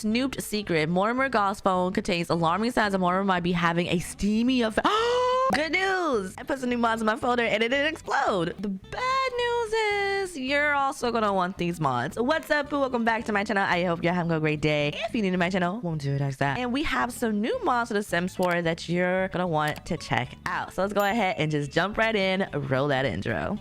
snooped secret. Mortimer Goth's phone contains alarming signs that Mortimer might be having a steamy effect. Good news! I put some new mods in my folder and it didn't explode. The bad news is you're also gonna want these mods. What's up? Welcome back to my channel. I hope you're having a great day. If you're new to my channel, won't do it like that. And we have some new mods to the Sims 4 that you're gonna want to check out. So let's go ahead and just jump right in. Roll that intro.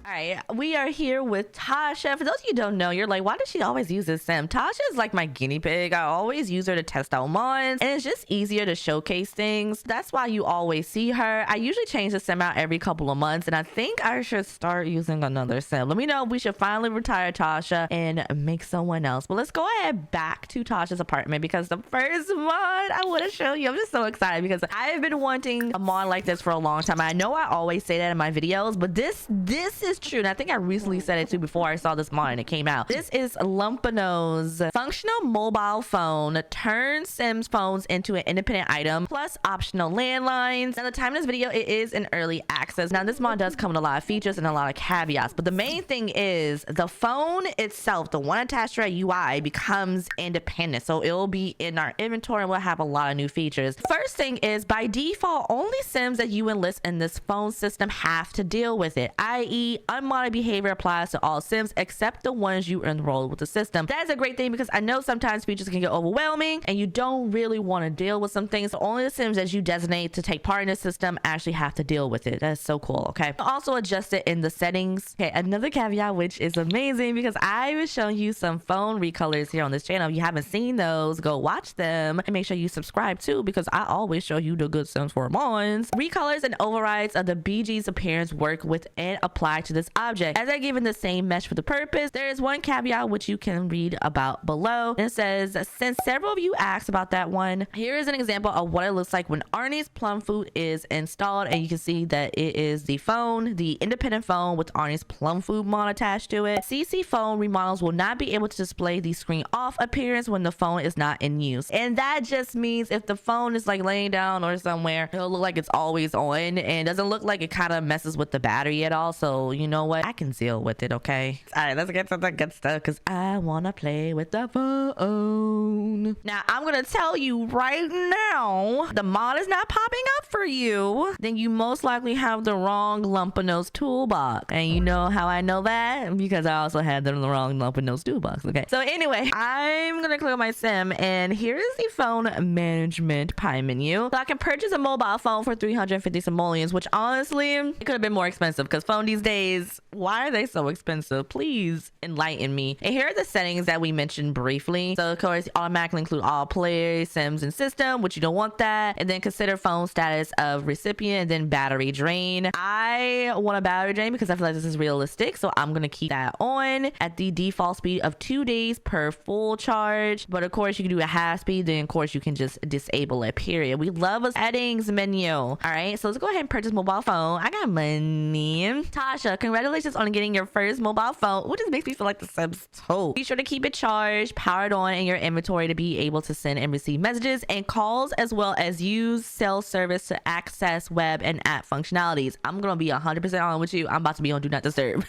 All right, we are here with Tasha. For those of you who don't know, you're like, why does she always use this sim? Tasha is like my guinea pig. I always use her to test out mods, and it's just easier to showcase things. That's why you always see her. I usually change the sim out every couple of months, and I think I should start using another sim. Let me know if we should finally retire Tasha and make someone else. But let's go ahead back to Tasha's apartment, because the first mod I want to show you, I'm just so excited because I've been wanting a mod like this for a long time. I know I always say that in my videos, but this is true, and I think I recently said it too before I saw this mod and it came out. This is Lumpino's functional mobile phone. Turns Sims phones into an independent item, plus optional landlines. Now, the time of this video, it is in early access. Now, this mod does come with a lot of features and a lot of caveats, but the main thing is the phone itself, the one attached to our UI, becomes independent, so it'll be in our inventory and we'll have a lot of new features. First thing is, by default, only Sims that you enlist in this phone system have to deal with it, i.e. unmodded behavior applies to all Sims except the ones you enroll with the system. That is a great thing because I know sometimes features can get overwhelming and you don't really want to deal with some things. So only the Sims that you designate to take part in the system actually have to deal with it. That's so cool. Okay. Also adjust it in the settings. Okay. Another caveat, which is amazing because I was showing you some phone recolors here on this channel. If you haven't seen those, go watch them and make sure you subscribe too, because I always show you the good Sims 4 mods. Recolors and overrides of the BG's appearance work with and apply to this object as I given the same mesh for the purpose. There is one caveat which you can read about below. It says, since several of you asked about that one, here is an example of what it looks like when Arnie's Plum Food is installed, and you can see that it is the phone, the independent phone with Arnie's Plum Food mod attached to it. CC phone remodels will not be able to display the screen off appearance when the phone is not in use, and that just means if the phone is like laying down or somewhere, it'll look like it's always on and doesn't look like it kind of messes with the battery at all. So you know what, I can deal with it. Okay, all right, let's get to the good stuff because I want to play with the phone. Now, I'm gonna tell you right now, the mod is not popping up for you, then you most likely have the wrong Lumpino's toolbox. And you know how I know that? Because I also had the wrong Lumpino's toolbox. Okay, so anyway, I'm gonna click on my sim, and here's the phone management pie menu. So I can purchase a mobile phone for 350 simoleons, which honestly, it could have been more expensive because phone these days, why are they so expensive? Please enlighten me. And here are the settings that we mentioned briefly. So of course, automatically include all players, Sims, and system, which you don't want that. And then consider phone status of recipient, and then battery drain. I want a battery drain because I feel like this is realistic, so I'm gonna keep that on at the default speed of 2 days per full charge. But of course, you can do a half speed, then of course you can just disable it, period. We love a settings menu. All right, so let's go ahead and purchase mobile phone. I got money. Tasha, congratulations on getting your first mobile phone. Ooh, this makes me feel like the Sims too. Be sure to keep it charged, powered on in your inventory to be able to send and receive messages and calls, as well as use cell service to access web and app functionalities. I'm gonna be 100% on with you. I'm about to be on Do Not Disturb.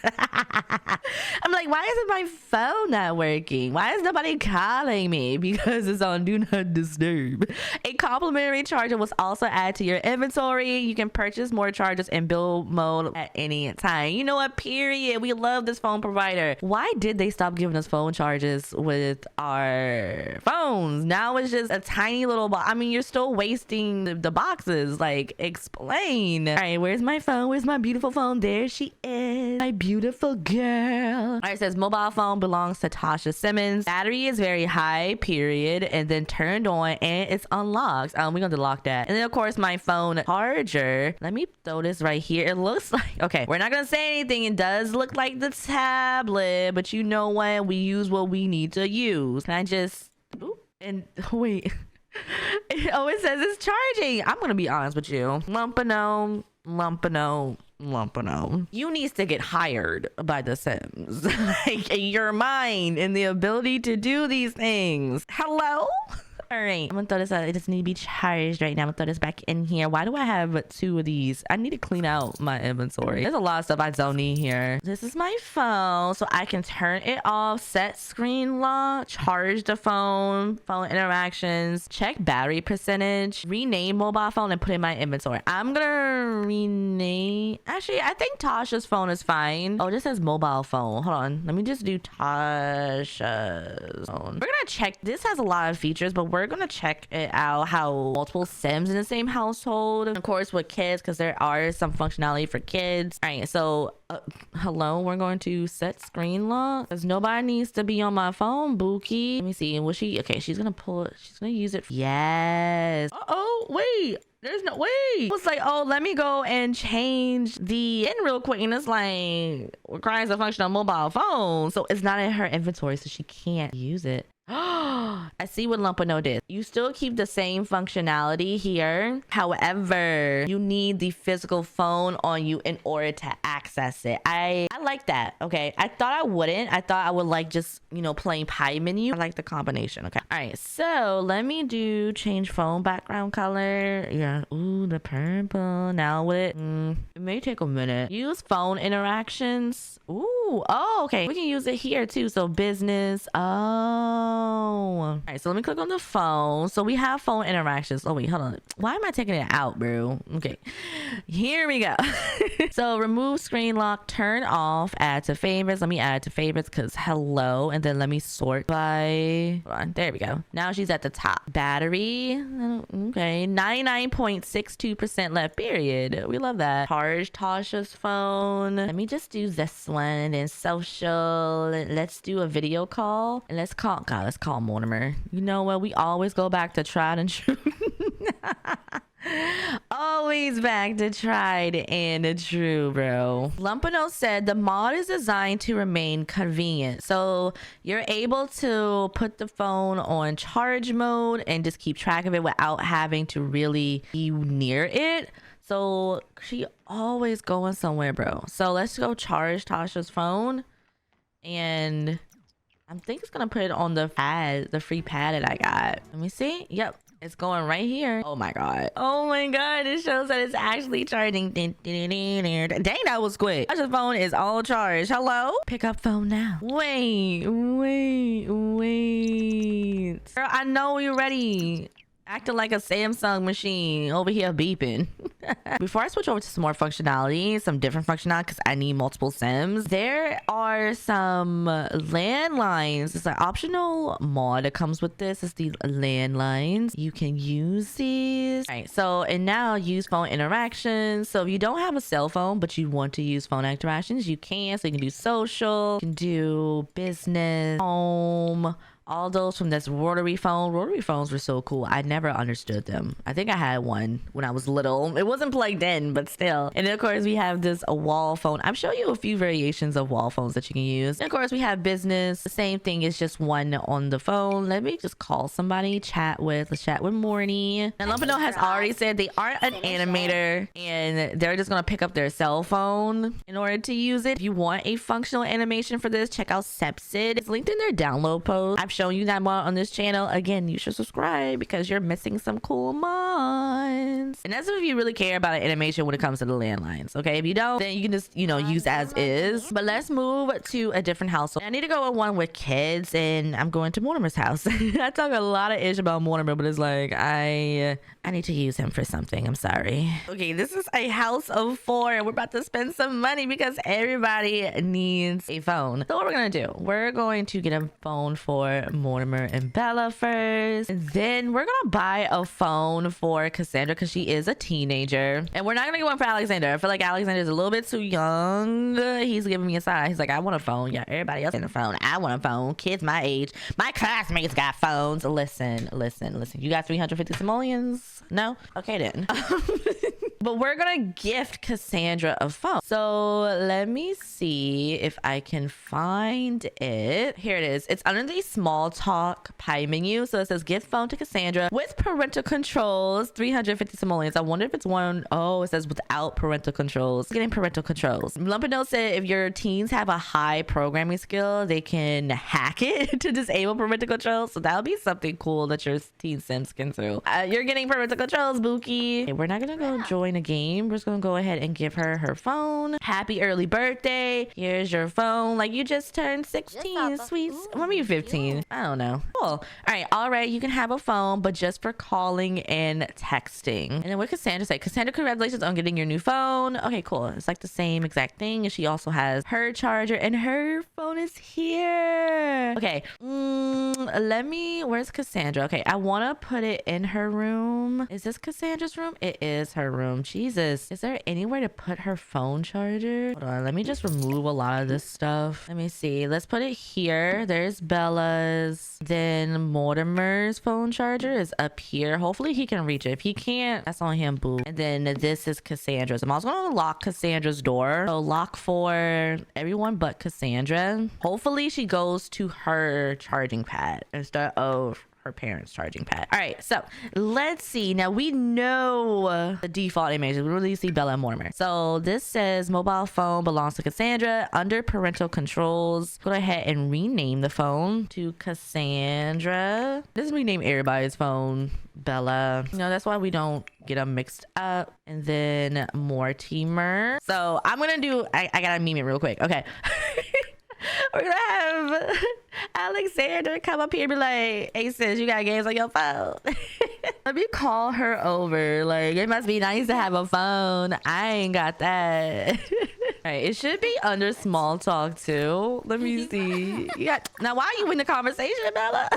I'm like, why isn't my phone not working? Why is nobody calling me? Because it's on Do Not Disturb. A complimentary charger was also added to your inventory. You can purchase more chargers in build mode at any time. You know what? Period. We love this phone provider. Why did they stop giving us phone charges with our phones? Now it's just a tiny little box. I mean, you're still wasting the boxes. Like, explain. All right, where's my phone? Where's my beautiful phone? There she is, my beautiful girl. All right, it says mobile phone belongs to Tasha Simmons. Battery is very high, period, and then turned on, and it's unlocked. We're gonna lock that. And then of course my phone charger. Let me throw this right here. It looks like, okay, we're not gonna say anything. It does look like the tablet, but you know what? We use what we need to use. Can I just, ooh, and wait. Oh, it says it's charging. I'm gonna be honest with you. Lumpino. You needs to get hired by the Sims. Like, your mind and the ability to do these things. Hello? All right, I'm gonna throw this out. It doesn't need to be charged right now. I'm gonna throw this back in here. Why do I have 2 of these? I need to clean out my inventory. There's a lot of stuff I don't need here. This is my phone, so I can turn it off, set screen lock, charge the phone interactions, check battery percentage, rename mobile phone, and put in my inventory. I'm gonna rename. Actually, I think Tasha's phone is fine. Oh, this says mobile phone. Hold on. Let me just do Tasha's phone. We're gonna check. This has a lot of features, but we're gonna check it out how multiple Sims in the same household. Of course, with kids, because there are some functionality for kids. All right, so hello, we're going to set screen lock because nobody needs to be on my phone, Bookie. Let me see. Was she okay? She's gonna pull it. She's gonna use it. Yes. Oh, wait. There's no way. It was like, oh, let me go and change the in real quick. And it's like, requires a function on mobile phone. So it's not in her inventory, so she can't use it. I see what Lumpano did. You still keep the same functionality here. However, you need the physical phone on you in order to access it. I like that. Okay. I thought I wouldn't. I thought I would like just, you know, plain pie menu. I like the combination. Okay. All right. So let me do change phone background color. Yeah. Ooh, the purple. Now with it may take a minute. Use phone interactions. Ooh. Oh, okay. We can use it here too. So business. Oh. All right, so let me click on the phone. So we have phone interactions. Oh wait, hold on. Why am I taking it out, bro? Okay, here we go. So remove screen lock, turn off, add to favorites. Let me add to favorites because hello, and then let me sort by. Hold on, there we go. Now she's at the top. Battery, okay, 99.62% left. Period. We love that. Charge Tasha's phone. Let me just do this one and social. Let's do a video call and let's call. God, let's call Mortimer. You know what? We always go back to tried and true. Always back to tried and true, bro. Lumpano said the mod is designed to remain convenient. So you're able to put the phone on charge mode and just keep track of it without having to really be near it. So she always going somewhere, bro. So let's go charge Tasha's phone. And I think it's gonna put it on the pad, the free pad that I got. Let me see. Yep, it's going right here. Oh my god. Oh my god, it shows that it's actually charging. Dang, that was quick. Tasha's phone is all charged. Hello? Pick up phone now. Wait. Girl, I know you're ready. Acting like a Samsung machine over here beeping. Before I switch over to some more functionality, some different functionality, because I need multiple Sims, there are some landlines. It's an optional mod that comes with this. It's the landlines. You can use these. All right, so and now use phone interactions. So if you don't have a cell phone, but you want to use phone interactions, you can. So you can do social, you can do business, home, all those from this rotary phone. Rotary phones were so cool. I never understood them. I think I had one when I was little. It wasn't plugged in, but still. And then of course we have this a wall phone. I'm showing you a few variations of wall phones that you can use. And of course we have business. The same thing is just one on the phone. Let me just call somebody, let's chat with Morty. And Lumpano has already said they aren't an animator and they're just gonna pick up their cell phone in order to use it. If you want a functional animation for this, check out Sepsid. It's linked in their download post. I've shown you that mod on this channel. Again, you should subscribe because you're missing some cool mods. And that's if you really care about an animation when it comes to the landlines. Okay, if you don't, then you can just, you know, use as is. But let's move to a different house. So I need to go with one with kids, and I'm going to Mortimer's house. I talk a lot of ish about Mortimer, but it's like I need to use him for something. I'm sorry. Okay, this is a house of 4 and we're about to spend some money because everybody needs a phone. So what we're gonna do, we're going to get a phone for Mortimer and Bella first, and then we're gonna buy a phone for Cassandra because she is a teenager, and we're not gonna get one for Alexander. I feel like Alexander is a little bit too young. He's giving me a side. He's like, I want a phone. Yeah, everybody else in a phone. I want a phone. Kids my age, my classmates got phones. Listen. You got 350 simoleons? No? Okay then. But we're gonna gift Cassandra a phone. So let me see if I can find it. Here it is. It's under the small talk pie menu. So it says gift phone to Cassandra with parental controls, 350 simoleons. I wonder if it's one. Oh, it says without parental controls. Getting parental controls. Lumpino said if your teens have a high programming skill, they can hack it to disable parental controls. So that'll be something cool that your teen sims can do. You're getting parental controls, Buki. Okay, we're not gonna go join a game. We're just gonna go ahead and give her phone. Happy early birthday. Here's your phone. Like, you just turned 16. Sweet. Let me 15. I don't know. Cool. All right. You can have a phone, but just for calling and texting. And then what Cassandra say? Cassandra, congratulations on getting your new phone. Okay, cool. It's like the same exact thing. She also has her charger and her phone is here. Okay. Where's Cassandra? Okay, I want to put it in her room. Is this Cassandra's room? It is her room. Jesus. Is there anywhere to put her phone charger? Hold on. Let me just remove a lot of this stuff. Let me see. Let's put it here. There's Bella's. Then Mortimer's phone charger is up here. Hopefully he can reach it. If he can't, that's on him, boo. And then this is Cassandra's. I'm also going to lock Cassandra's door. So lock for everyone but Cassandra. Hopefully she goes to her charging pad instead of her parents' charging pad. All right, so let's see. Now we know the default images. We really see Bella and Mortimer. So this says mobile phone belongs to Cassandra under parental controls. Go ahead and rename the phone to Cassandra. This is rename everybody's phone Bella. You know, that's why we don't get them mixed up. And then Mortimer. So I'm gonna do, I gotta meme it real quick. Okay. We're gonna have Alexander come up here and be like, hey sis, you got games on your phone? Let me call her over. Like, it must be nice to have a phone. I ain't got that. All right, it should be under small talk too. Let me see. Now why are you in the conversation, Bella?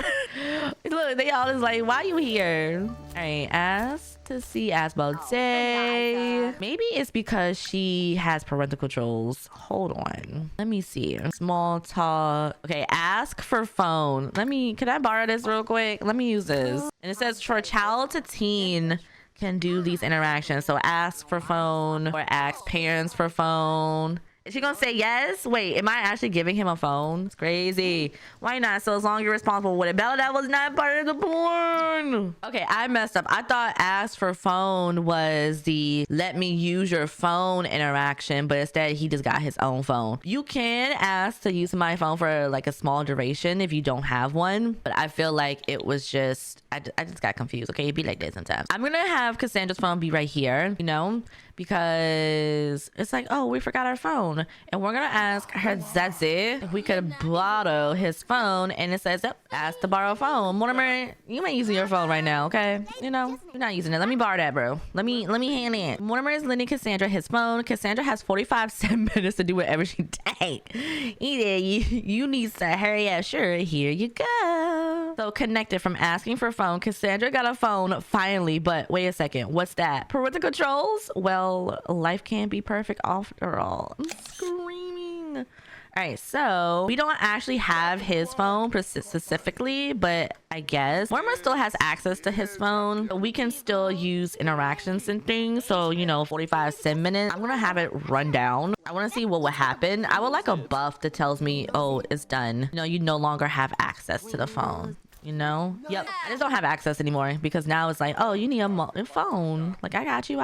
Look, they all is like, why are you here? All right, ask to see Asbote. Maybe it's because she has parental controls. Hold on. Let me see. Small talk. Okay, ask for phone. Can I borrow this real quick? Let me use this. And it says for child to teen can do these interactions. So ask for phone or ask parents for phone. Is she gonna say yes? Wait, am I actually giving him a phone? It's crazy. Why not? So as long as you're responsible with it. Bella, that was not part of the porn. Okay, I messed up. I thought ask for phone was the let me use your phone interaction, but instead he just got his own phone. You can ask to use my phone for like a small duration if you don't have one, but I feel like it was just, I just got confused. Okay, it'd be like this sometimes. I'm gonna have Cassandra's phone be right here, you know, because it's like, oh, we forgot our phone. And we're gonna ask her Zazie if we could borrow his phone, and it says, yep, ask to borrow a phone. Mortimer, you ain't using your phone right now, okay? You know, you're not using it. Let me borrow that, bro. Let me hand it. Mortimer is lending Cassandra his phone. Cassandra has 45 minutes to do whatever she takes. Either you need to hurry up. Sure, here you go. So connected from asking for a phone. Cassandra got a phone finally, but wait a second. What's that? Parental controls? Well, life can't be perfect after all. I'm screaming. All right, so we don't actually have his phone specifically, but I guess Mortimer still has access to his phone. We can still use interactions and things. So, you know, 45 minutes. I'm gonna have it run down. I want to see what would happen. I would like a buff that tells me, oh, it's done. You know, you no longer have access to the phone. You know? Yep. I just don't have access anymore because now it's like, oh, you need a phone. Like, I got you.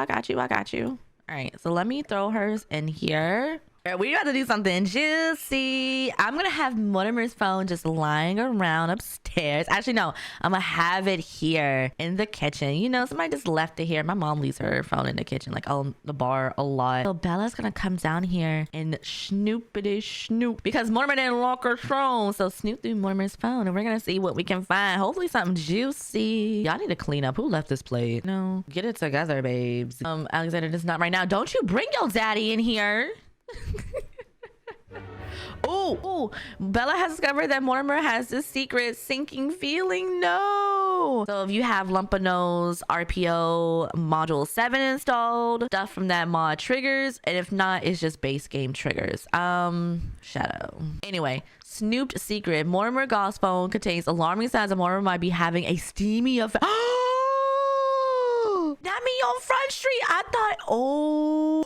All right, so let me throw hers in here. All right, we got to do something juicy. I'm gonna have Mortimer's phone just lying around upstairs. Actually, no, I'm gonna have it here in the kitchen. You know, somebody just left it here. My mom leaves her phone in the kitchen, like on the bar a lot. So Bella's gonna come down here and snoopity snoop because Mortimer didn't lock her phone. So snoop through Mortimer's phone and we're gonna see what we can find. Hopefully something juicy. Y'all need to clean up. Who left this plate? No, get it together, babes. Alexander, this is not right now. Don't you bring your daddy in here. Oh, Bella has discovered that Mortimer has this secret sinking feeling. No. So if you have Lumpino's RPO module 7 installed, stuff from that mod triggers, and if not, it's just base game triggers. Shadow. Anyway, snooped secret. Mortimer Goss phone contains alarming signs that Mortimer might be having a steamy effect. That me on Front Street. I thought, oh,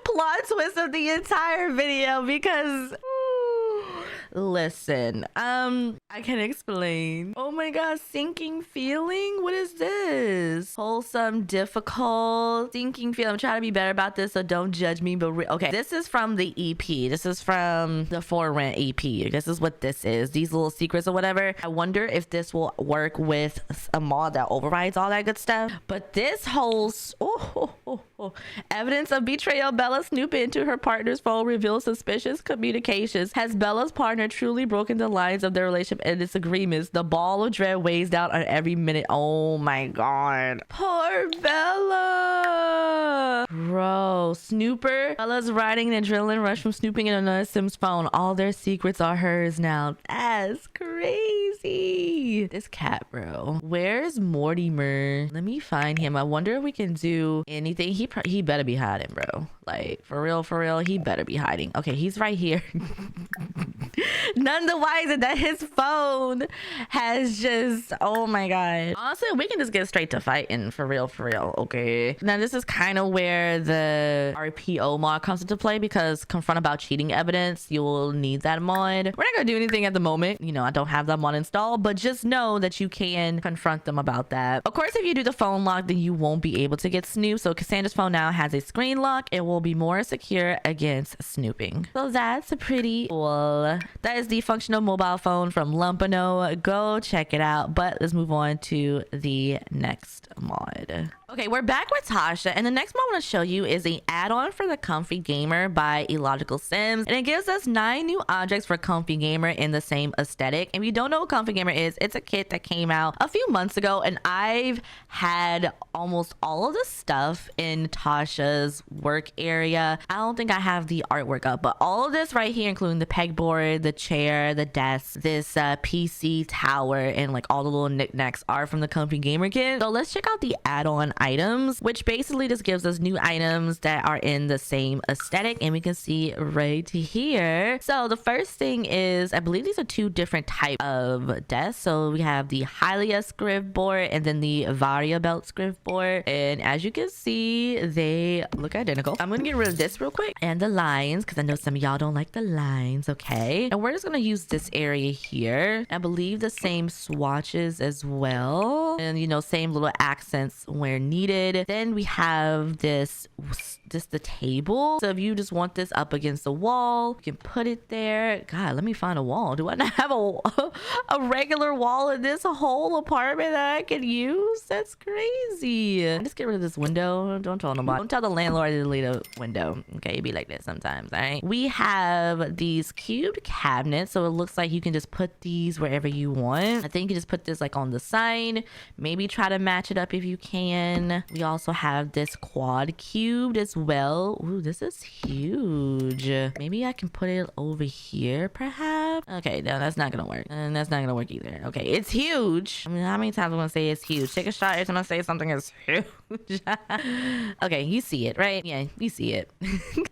plot twist of the entire video because listen, I can explain. Oh my god, sinking feeling? What is this? Wholesome, difficult, sinking feeling. I'm trying to be better about this, so don't judge me. But okay, this is from the EP. This is from the For Rent EP. This is what this is. These little secrets or whatever. I wonder if this will work with a mod that overrides all that good stuff. But this holds evidence of betrayal. Bella snooping into her partner's phone reveals suspicious communications. Has Bella's partner truly broken the lines of their relationship and disagreements? The ball of dread weighs down on every minute. Oh my god. Poor Bella. Bro, Snooper. Bella's riding an adrenaline rush from snooping in another Sim's phone. All their secrets are hers now. That's crazy. This cat, bro. Where's Mortimer? Let me find him. I wonder if we can do anything. He better be hiding, bro. Like, for real, he better be hiding. Okay, he's right here. None the wiser that his phone has just, oh my god. Honestly, we can just get straight to fighting, for real. Okay, now this is kind of where the RPO mod comes into play, because confront about cheating evidence, you will need that mod. We're not gonna do anything at the moment, you know. I don't have that mod installed, but just know that you can confront them about that. Of course, if you do the phone lock, then you won't be able to get snooped. So Cassandra's phone now has a screen lock. It will be more secure against snooping. So that's pretty cool. That is the functional mobile phone from Lumpano. Go check it out. But let's move on to the next mod. Okay, we're back with Tasha, and the next mod I want to show you is an add-on for the Comfy Gamer by Illogical Sims, and it gives us 9 new objects for Comfy Gamer in the same aesthetic. If you don't know what Comfy Gamer is, it's a kit that came out a few months ago, and I've had almost all of the stuff in Tasha's work area. I don't think I have the artwork up, but all of this right here, including the pegboard, the chair, the desk, this PC tower, and like all the little knickknacks are from the Comfy Gamer kit. So let's check out the add-on items, which basically just gives us new items that are in the same aesthetic, and we can see right here. So the first thing is, I believe these are 2 different types of desks. So we have the Hylia script board and then the Varia belt script board, and as you can see, they look identical. I'm gonna get rid of this real quick and the lines, because I know some of y'all don't like the lines. Okay, and we're just gonna use this area here. I believe the same swatches as well, and you know, same little accents where needed. Then we have this the table. So if you just want this up against the wall, you can put it there. God, let me find a wall. Do I not have a regular wall in this whole apartment that I can use? That's crazy. Just get rid of this window. Don't tell nobody. Don't tell the landlord to delete a window. Okay, it'd be like that sometimes. All right, we have these cubed cabinets, so it looks like you can just put these wherever you want. I think you can just put this like on the side, maybe try to match it up if you can. We also have this quad cubed as well. Ooh, this is huge. Maybe I can put it over here perhaps. Okay, no, that's not gonna work, and that's not gonna work either. Okay, it's huge. I mean, how many times am I gonna say it's huge? Take a shot every time I say something is huge. Okay, you see it, right? Yeah, you see it.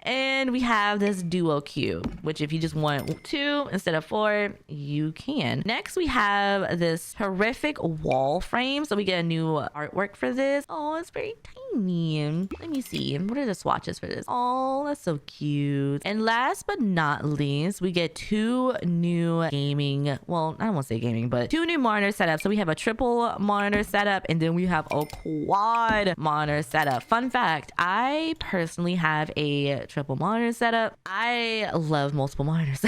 And we have this duo cube, which if you just want 2 instead of 4, you can. Next, we have this horrific wall frame. So we get a new artwork for this. Oh, it's very tiny. Let me see. What are the swatches for this? Oh, that's so cute. And last but not least, we get 2 new gaming, well, I don't want to say gaming, but 2 new monitor setups. So we have a triple monitor setup, and then we have a quad monitor setup. Fun fact, I personally have a triple monitor setup. I love multiple monitors.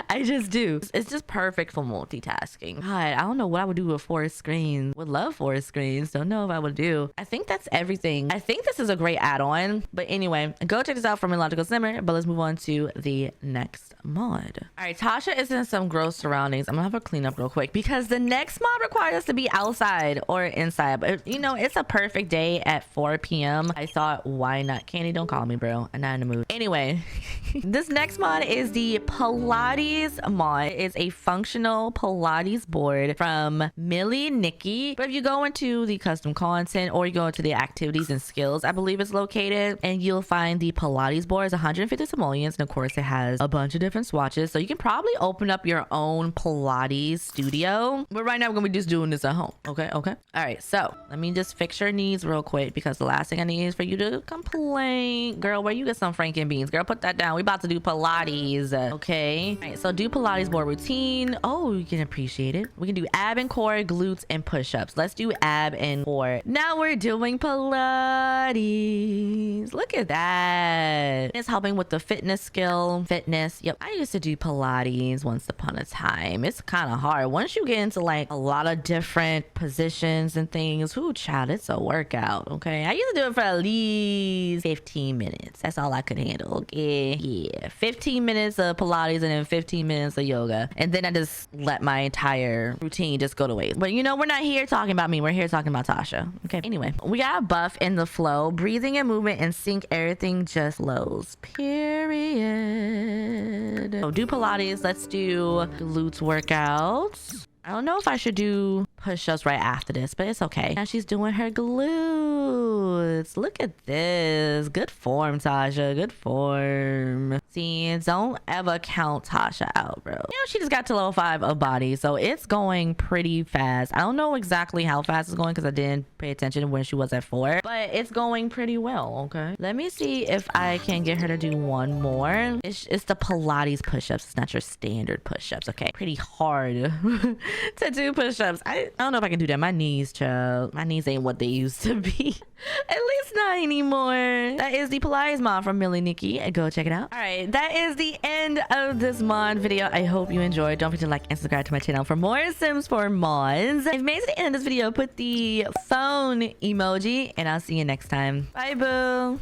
I just do. It's just perfect for multitasking. God, I don't know what I would do with 4 screens. Would love 4 screens. Don't know if I would do. I think that's everything. I think this is a great add-on. But anyway, go check this out from Illogical Simmer. But let's move on to the next mod. All right, Tasha is in some gross surroundings. I'm gonna have her clean up real quick because the next mod requires us to be outside or inside. But you know, it's a perfect day at 4 p.m. I thought, why not? Candy, don't call me, bro. I'm not in the mood. Anyway, this next mod is the Pilates today's mod is a functional Pilates board from Millie Nikki. But if you go into the custom content or you go into the activities and skills, I believe it's located, and you'll find the Pilates board is 150 simoleons. And of course, it has a bunch of different swatches. So you can probably open up your own Pilates studio. But right now, we're going to be just doing this at home. Okay. All right. So let me just fix your knees real quick, because the last thing I need is for you to complain. Girl, where you get some Franken beans? Girl, put that down. We about to do Pilates. Okay. All right. So do Pilates board routine. Oh, you can appreciate it. We can do ab and core, glutes, and push-ups. Let's do ab and core. Now we're doing Pilates. Look at that. It's helping with the fitness skill. Fitness. Yep. I used to do Pilates once upon a time. It's kind of hard. Once you get into like a lot of different positions and things, whoo, child, it's a workout. Okay. I used to do it for at least 15 minutes. That's all I could handle. Okay. Yeah. 15 minutes of Pilates and then 15 minutes of yoga. And then I just let my entire routine just go to waste. But you know, we're not here talking about me. We're here talking about Tasha. Okay. Anyway, we got buff in the flow. Breathing and movement and sync, everything just flows. Period. So do Pilates. Let's do glutes workouts. I don't know if I should do push-ups right after this, but it's okay. Now she's doing her glutes. Look at this. Good form, Tasha. Good form. See, don't ever count Tasha out, bro. You know, she just got to level 5 of body, so it's going pretty fast. I don't know exactly how fast it's going because I didn't pay attention when she was at 4, but it's going pretty well, okay? Let me see if I can get her to do one more. It's the Pilates push-ups. It's not your standard push-ups, okay? Pretty hard to do push-ups. I don't know if I can do that. My knees, child. My knees ain't what they used to be. At least not anymore. That is the Pilates mod from Millie Nikki. Go check it out. All right, that is the end of this mod video. I hope you enjoyed. Don't forget to like and subscribe to my channel for more Sims 4 mods. If you made it to the end of this video, put the phone emoji, and I'll see you next time. Bye, boo.